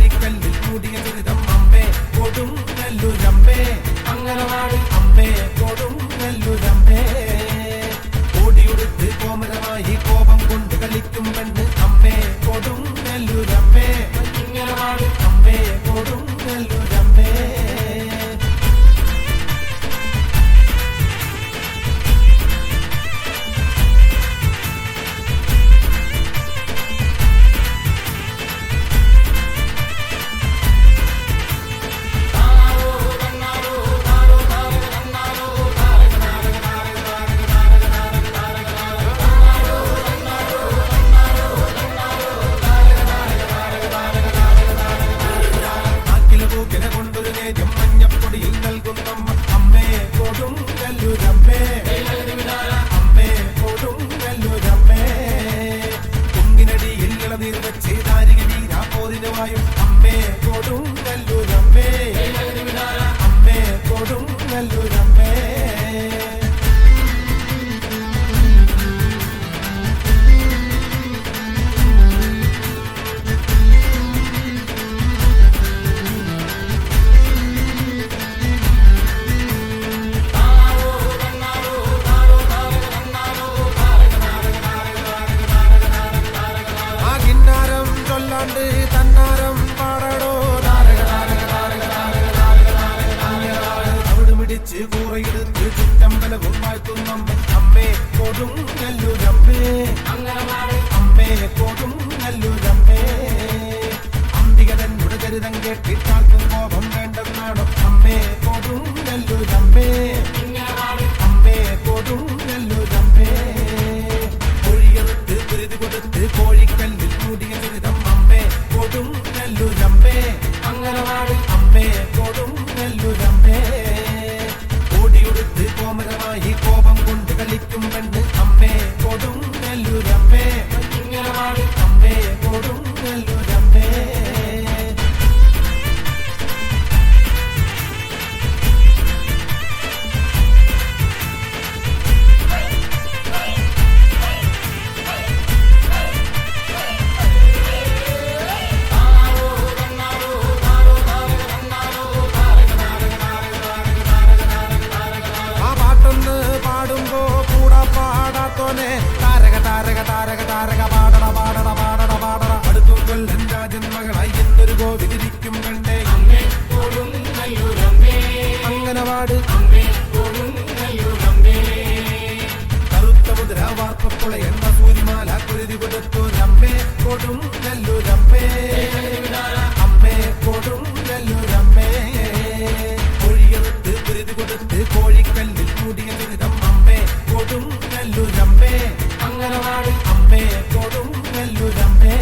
കോഴിക്കല്ലിൽ മൂടിയ ദുരിതം അമ്മേ കൊടുങ്ങല്ലൂരമ്മേ അംഗനവാടി അമ്മേ കൊടുങ്ങല്ലൂരമ്മേ ഓടിയുടുത്ത് കോമരമായി കോപം കൊണ്ട് കളിക്കും പെണ്ണ് അമ്മേ കൊടുങ്ങല്ലൂരമ്മേ അംഗനവാടി അമ്മേ കൊടുങ്ങല്ലൂരമ്മേ മഞ്ഞപ്പൊടിയിൽ നൽകുന്നമ്മ അമ്മേ കൊടുങ്ങല്ലൂരമ്മേ അമ്മേ കൊടുങ്ങല്ലൂരമ്മേ കുങ്ങിനടിയിൽ ഇളനീർ വെച്ച് ദാരിക വീരാപോരിനുമായും അമ്മേ കൊടുങ്ങല്ലൂരമ്മേ അമ്മേ കൊടുങ്ങല്ലൂരമ്മേ തന്നാരം പാടടോ അവിടുമിടിച്ച് കൂറയെടുത്ത് ചുറ്റമ്പലവും വാഴ്ത്തുന്നമ്മ അമ്മേ കൊടുങ്ങല്ലൂരമ്മേ അമ്മേ കൊടുങ്ങല്ലൂരമ്മേ അംബിക തന്നുടെ ചരിതം കേട്ടിട്ടാർക്കും കോപം വേണ്ടെന്നാണോ അമ്മേ കൊടുങ്ങല്ലൂരമ്മേ അമ്മേ കൊടുങ്ങല്ലൂരമ്മേ കോഴിയെടുത്ത് കുരുതി കൊടുത്ത് കോഴിക്കല്ലിൽ മൂടിയ ദുരിതം കൊടുങ്ങല്ലൂരമ്മേ അംഗനവാടി അമ്മേ കൊടുങ്ങല്ലൂരമ്മേ ഓടിയുടുത്ത് കോമരമായി കോപം കൊണ്ട് കളിക്കും പെണ്ണ് അമ്മേ കൊടുങ്ങല്ലൂരമ്മേ അംഗനവാടി അമ്മേ കൊടുങ്ങല്ലൂരമ്മേ ജന്മകളായി എന്നൊരു കോവിലിരിക്കും കണ്ടേ അംഗനവാടി കറുത്ത മുദ്ര വാർപ്പുള എന്ന സൂര്യമാല കുരുതി കൊടുത്തോരമ്മേ കൊടുങ്ങല്ലൂരമ്മേ അമ്മേ കൊടുങ്ങല്ലൂരമ്മേ കോഴിയെടുത്ത് കുരുതി കൊടുത്ത് കോഴിക്കല്ലിൽ മൂടിയ ദുരിതം അമ്മേ കൊടുങ്ങല്ലൂരമ്മേ അംഗനവാടി അമ്മേ കൊടുങ്ങല്ലൂരമ്മേ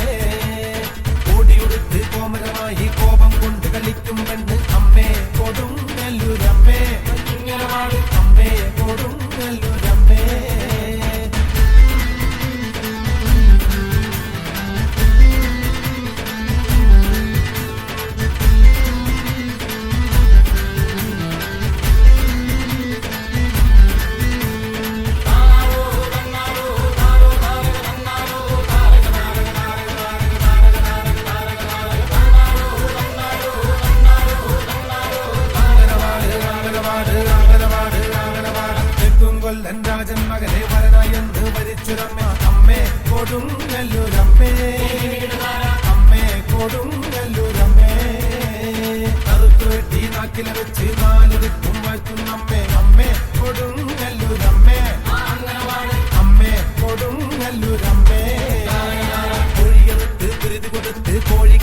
ഓടിയുടുത്ത് കോമരമായി കോപം കൊണ്ട് കളിക്കും പെണ്ണ് അമ്മേ കൊടുങ്ങല്ലൂരമ്മേ അമ്മേ കൊടുങ്ങല്ലൂരമ്മേ കൊല്ലൻ രാജൻ മകനെ വരനായെന്ന് ഭരിച്ചൊരമ്മ അമ്മേ കൊടുങ്ങല്ലൂരമ്മേ അമ്മേ കൊടുങ്ങല്ലൂരമ്മേ കറുത്തു വെട്ടി നാക്കില വെച്ച് നാല് ദിക്കും വാഴ്ത്തുന്നമ്മേ അമ്മേ കൊടുങ്ങല്ലൂരമ്മേ അമ്മേ കൊടുങ്ങല്ലൂരമ്മേ കോഴിയെടുത്ത് കുരുതി കൊടുത്ത് കോഴി